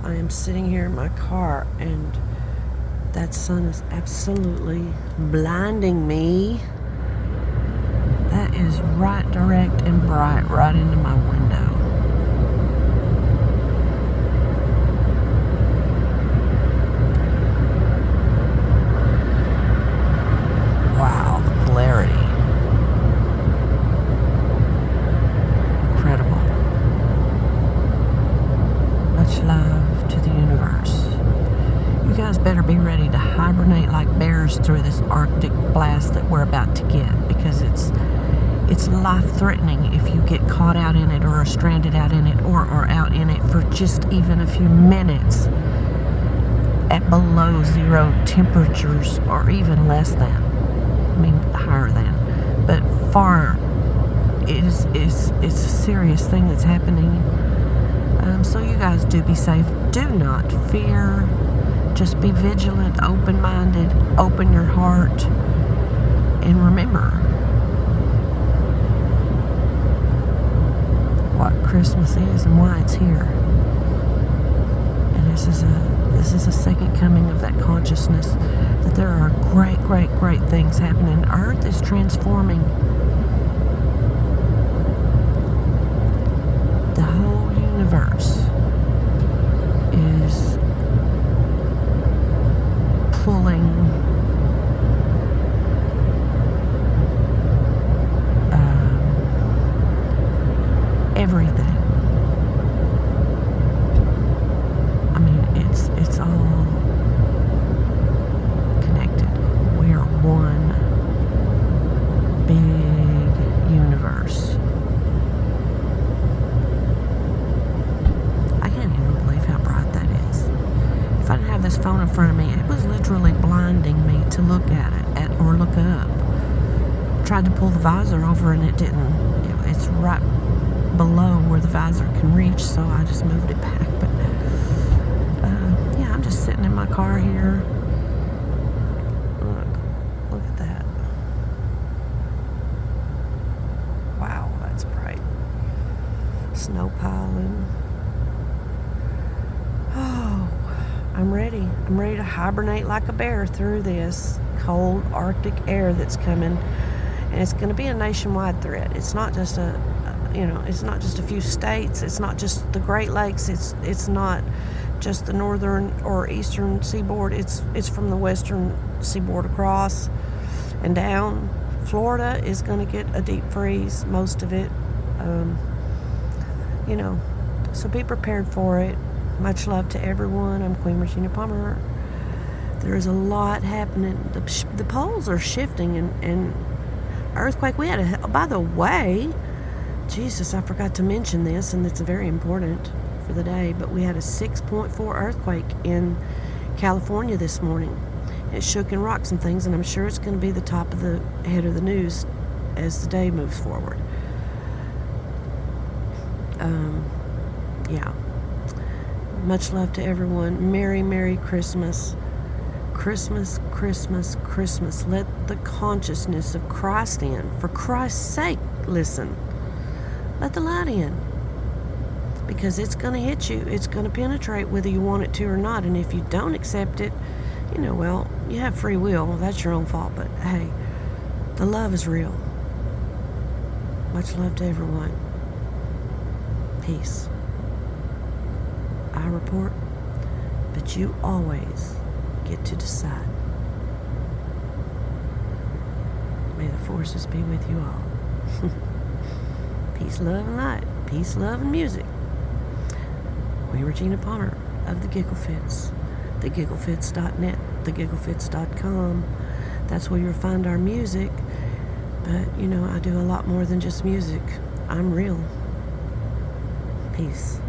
I am sitting here in my car and that sun is absolutely blinding me. That is right direct and bright right into my window. Wow, the polarity. Incredible. Much love to the universe. You guys better be ready to hibernate like bears through this Arctic blast that we're about to get, because it's life-threatening if you get caught out in it or are stranded out in it or are out in it for just even a few minutes at below zero temperatures or even less than. I mean, higher than. But far, it's a serious thing that's happening. So you guys do be safe. Do not fear. Just be vigilant, open-minded, open your heart, and remember what Christmas is and why it's here. And this is a second coming of that consciousness that there are great, great, great things happening. Earth is transforming. The whole universe is pulling everything. I mean, it's all connected. We are one big universe. I can't even believe how bright that is. If I didn't have this phone in front of me, it was literally blinding me to look at it or look up. Tried to pull the visor over and it didn't. It's right below where the visor can reach, so I just moved it back. But yeah, I'm just sitting in my car here. Look at that. Wow, that's bright. Snow piling. Oh, I'm ready. I'm ready to hibernate like a bear through this cold Arctic air that's coming. And it's going to be a nationwide threat. It's not just it's not just a few states. It's not just the Great Lakes. It's not just the northern or eastern seaboard. It's from the western seaboard across and down. Florida is going to get a deep freeze, most of it. So be prepared for it. Much love to everyone. I'm Queen Regina Palmer. There is a lot happening. The poles are shifting and earthquake. We had by the way, Jesus, I forgot to mention this, and it's very important for the day, but we had a 6.4 earthquake in California this morning. It shook and rocked some things, and I'm sure it's going to be the top of the head of the news as the day moves forward. Yeah. Much love to everyone. Merry, Merry Christmas. Christmas, Christmas, Christmas. Let the consciousness of Christ in. For Christ's sake, listen. Let the light in. Because it's going to hit you. It's going to penetrate whether you want it to or not. And if you don't accept it, well, you have free will. That's your own fault. But hey, the love is real. Much love to everyone. Peace. I report, but you always get to decide. May the forces be with you all. Peace, love, and light. Peace, love, and music. Queen Regina Palmer of the Giggle Fits. TheGiggleFits.net, TheGiggleFits.com. That's where you'll find our music. But, I do a lot more than just music. I'm real. Peace.